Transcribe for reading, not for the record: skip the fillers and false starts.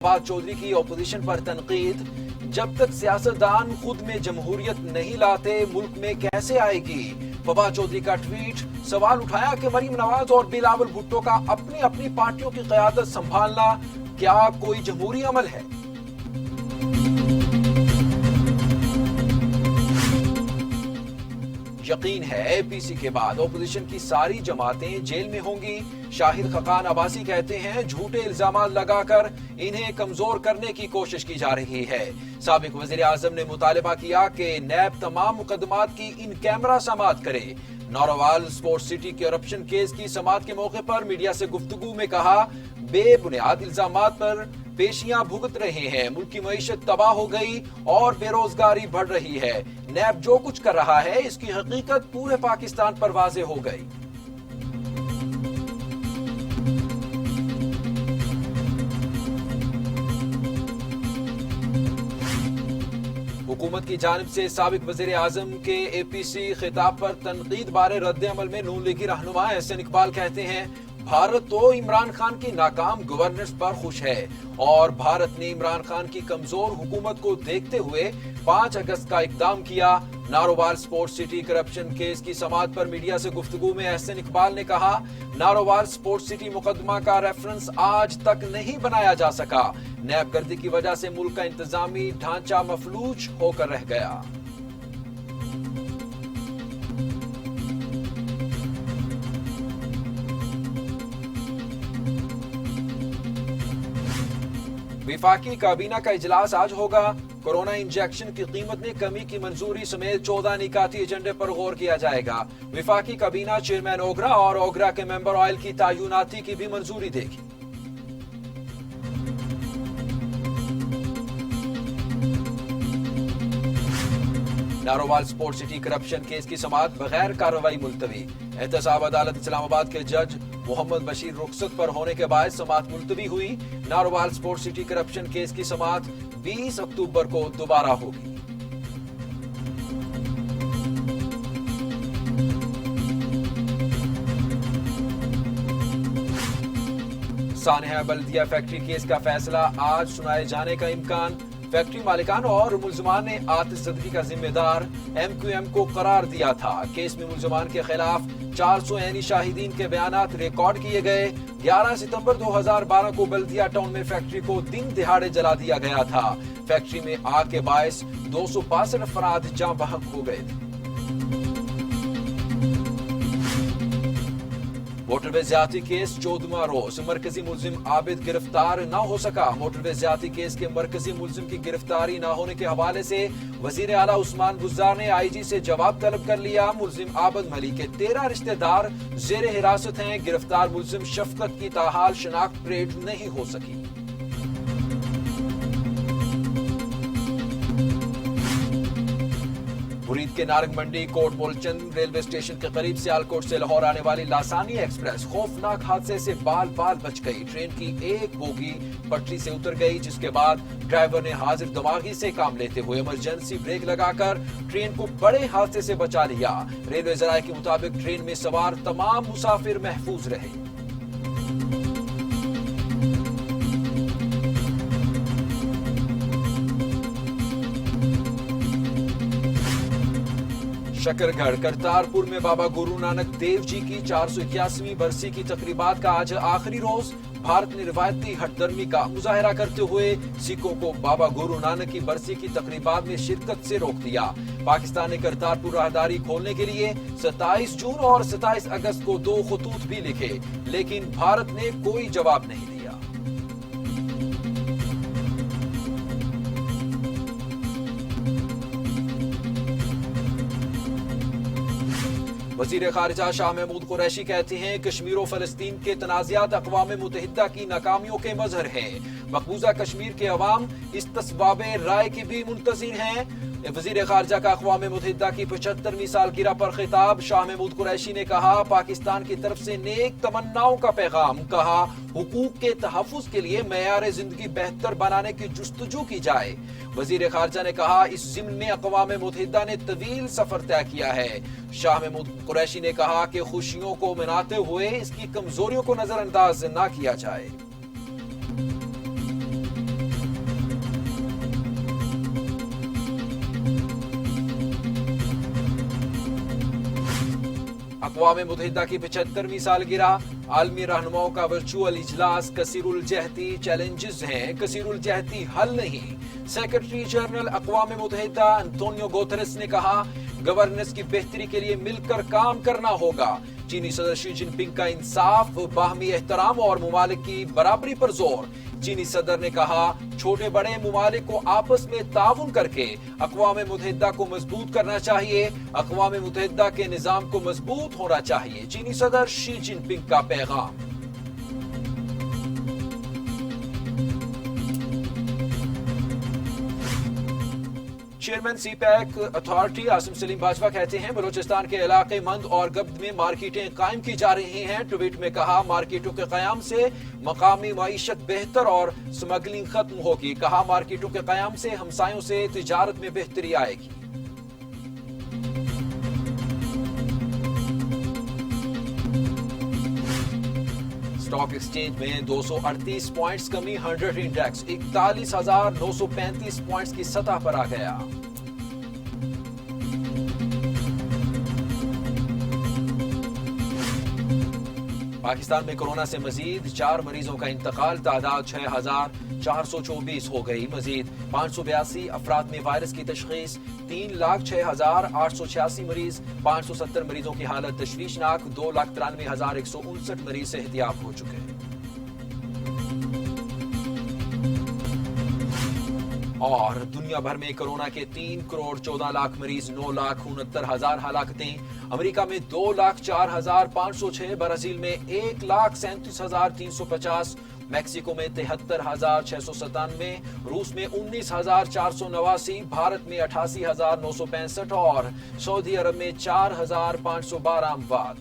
फवाद चौधरी की अपोजिशन पर तनकीद। जब तक सियासतदान खुद में जमहूरियत नहीं लाते मुल्क में कैसे आएगी? फवाद चौधरी का ट्वीट। सवाल उठाया कि मरीम नवाज और बिलावल भुट्टो का अपनी अपनी पार्टियों की क़यादत संभालना क्या कोई जमहूरी अमल है? यकीन है एपीसी के बाद ओपोजिशन की सारी जमातें जेल में होंगी। शाहिद खकान अब्बासी कहते हैं झूठे इल्जामात लगाकर इन्हें कमजोर करने की कोशिश की जा रही है। साबिक वजीर आजम ने मुतालबा किया कि नैब तमाम मुकदमात की इन कैमरा समाअत करे। Narowal sports city corruption case की समाअत के मौके पर मीडिया से गुफ्तगू में कहा, बेबुनियाद इल्जामात पर पेशियां भुगत रहे हैं, मुल्क की मईशत तबाह हो गई और बेरोजगारी बढ़ रही है। नैब जो कुछ कर रहा है इसकी हकीकत पूरे पाकिस्तान पर वाज़ेह हो गई। हुकूमत की जानिब से साबिक वज़ीर आज़म के एपीसी खिताब पर तनकीद बारे रद्द अमल में नून लीगी रहनुमा एहसन इकबाल कहते हैं, भारत तो इमरान खान की नाकाम गवर्नेंस पर खुश है और भारत ने इमरान खान की कमजोर हुकूमत को देखते हुए 5 अगस्त का इकदाम किया। Narowal sports city corruption case की समाअत पर मीडिया से गुफ्तगू में एहसन इकबाल ने कहा, नारोवाल स्पोर्ट्स सिटी मुकदमा का रेफरेंस आज तक नहीं बनाया जा सका। नैब गर्दी की वजह से मुल्क का इंतजामी ढांचा मफलूज होकर रह गया। विफाकी काबीना का इजलास आज होगा। कोरोना इंजेक्शन की कीमत में कमी की मंजूरी समेत 14 निकाती एजेंडे पर गौर किया जाएगा। विफाकी काबीना चेयरमैन ओगरा और ओगरा के मेंबर ऑयल की तायुनाती की भी मंजूरी देगी। Narowal sports city corruption case की समाअत बगैर कार्रवाई मुलतवी। एहतसाब अदालत इस्लामाबाद के जज मोहम्मद बशीर रुखसत पर होने के बाद समाअत मुलतवी हुई। Narowal sports city corruption case की समाअत 20 अक्टूबर को दोबारा होगी। सानेहा बल्दिया फैक्ट्री केस का फैसला आज सुनाए जाने का इम्कान। फैक्ट्री मालिकान और मुलजमान ने आतिशज़दगी का जिम्मेदार MQM को करार दिया था। केस में मुलजमान के खिलाफ 400 ऐनी शाहिदीन के बयानात रिकॉर्ड किए गए। 11 सितंबर 2012 को बल्दिया टाउन में फैक्ट्री को दिन दिहाड़े जला दिया गया था। फैक्ट्री में आग के बायस 262 अफराद जाँ बहक हो गए थे। मोटरवे ज्यादती केस 14वां रोज मरकजी मुलजिम आबिद गिरफ्तार न हो सका। मोटरवे ज्यादती केस के मरकजी मुलजिम की गिरफ्तारी न होने के हवाले से वजीर आला उस्मान गुज्जार ने IG से जवाब तलब कर लिया। मुलजिम आबिद मलिक के 13 रिश्तेदार जेर हिरासत हैं। गिरफ्तार मुलजिम शफकत की ताहाल शनाख्त परेड नहीं हो सकी। मुरीद के नारंग मंडी कोट बोलचंद रेलवे स्टेशन के करीब सियालकोट से लाहौर आने वाली लासानी एक्सप्रेस खौफनाक हादसे से बाल बाल बच गई। ट्रेन की एक बोगी पटरी से उतर गई, जिसके बाद ड्राइवर ने हाजिर दिमागी से काम लेते हुए इमरजेंसी ब्रेक लगाकर ट्रेन को बड़े हादसे से बचा लिया। रेलवे जराये के मुताबिक ट्रेन में सवार तमाम मुसाफिर महफूज रहे। शकरगढ़ करतारपुर में बाबा गुरु नानक देव जी की 481वीं बरसी की तकरीबात का आज आखिरी रोज। भारत ने रिवायती हठधर्मी का मुजाहरा करते हुए सिखों को बाबा गुरु नानक की बरसी की तकरीबात में शिरकत से रोक दिया। पाकिस्तान ने करतारपुर राहदारी खोलने के लिए 27 जून और 27 अगस्त को 2 खतूत भी लिखे, लेकिन भारत ने कोई जवाब नहीं दिया। वजीर खारिजा शाह महमूद कुरैशी कहते हैं कश्मीर और फलस्तीन के तनाज़ात अक़वाम मुत्तहिदा की नाकामियों के मज़हर हैं। मकबूजा कश्मीर के अवाम इस तस्वाबे राय की भी मुंतज़िर हैं। वजीर खारिजा का अक़वाम मुत्तहिदा की 75वीं सालगिरह पर खिताब। शाह महमूद कुरैशी ने कहा, पाकिस्तान की तरफ से नेक तमन्नाओं का पैगाम। कहा, हुकूक के तहफ़्फ़ुज़ के लिए मेयार जिंदगी बेहतर बनाने की जुस्तजू की जाए। वजीर खारिजा ने कहा, इस ज़िम्न में अक़वाम मुत्तहिदा ने तवील सफर तय किया है। शाह महमूद कुरैशी ने कहा कि खुशियों को मनाते हुए इसकी कमजोरियों को नजरअंदाज न किया जाए। अक़वाम मुत्तहिदा की 75वीं सालगिरह, आलमी रहनुमाओं का वर्चुअल इजलास। कसीरुल जहती चैलेंजेस हैं, कसीरुल जहती हल नहीं। सेक्रेटरी जनरल अक़वाम मुत्तहिदा अंतोनियो गुतेरेस ने कहा, गवर्नेंस की बेहतरी के लिए मिलकर काम करना होगा। चीनी सदर शी जिनपिंग का इंसाफ, बाहमी एहतराम और मुमालिक की बराबरी पर जोर। चीनी सदर ने कहा, छोटे बड़े मुमालिक को आपस में ताउन करके अक़वाम मुत्तहिदा को मजबूत करना चाहिए। अक़वाम मुत्तहिदा के निज़ाम को मजबूत होना चाहिए। चीनी सदर शी जिनपिंग का पैगाम। Chairman C pack authority Asim Salim Bajwa कहते हैं, बलूचिस्तान के इलाके मंद और गब्द में मार्केटें कायम की जा रही हैं। ट्वीट में कहा, मार्केटों के कयाम से मकामी मईशत बेहतर और स्मगलिंग खत्म होगी। कहा, मार्केटों के कयाम से हमसायों से तिजारत में बेहतरी आएगी। स्टॉक एक्सचेंज में 238 पॉइंट्स कमी, 100 इंडेक्स 41,935 पॉइंट्स की सतह पर आ गया। पाकिस्तान में कोरोना से मजीद 4 मरीजों का इंतकाल, तादाद 6,424 हो गई। मजीद 582 अफराद में वायरस की तशखीस, 3,06,886 मरीज, 570 मरीजों की हालत तशवीशनाक, 2,93,159 मरीज सेहतियाब हो चुके हैं। और दुनिया भर में कोरोना के 3 करोड़ 14 लाख मरीज, 9,69,000 हलाकतें। अमेरिका में 2,04,506, ब्राजील में 1,37,350, मैक्सिको में 73,697, रूस में 19,489, भारत में 88,965 और सऊदी अरब में 4,512 अमवात।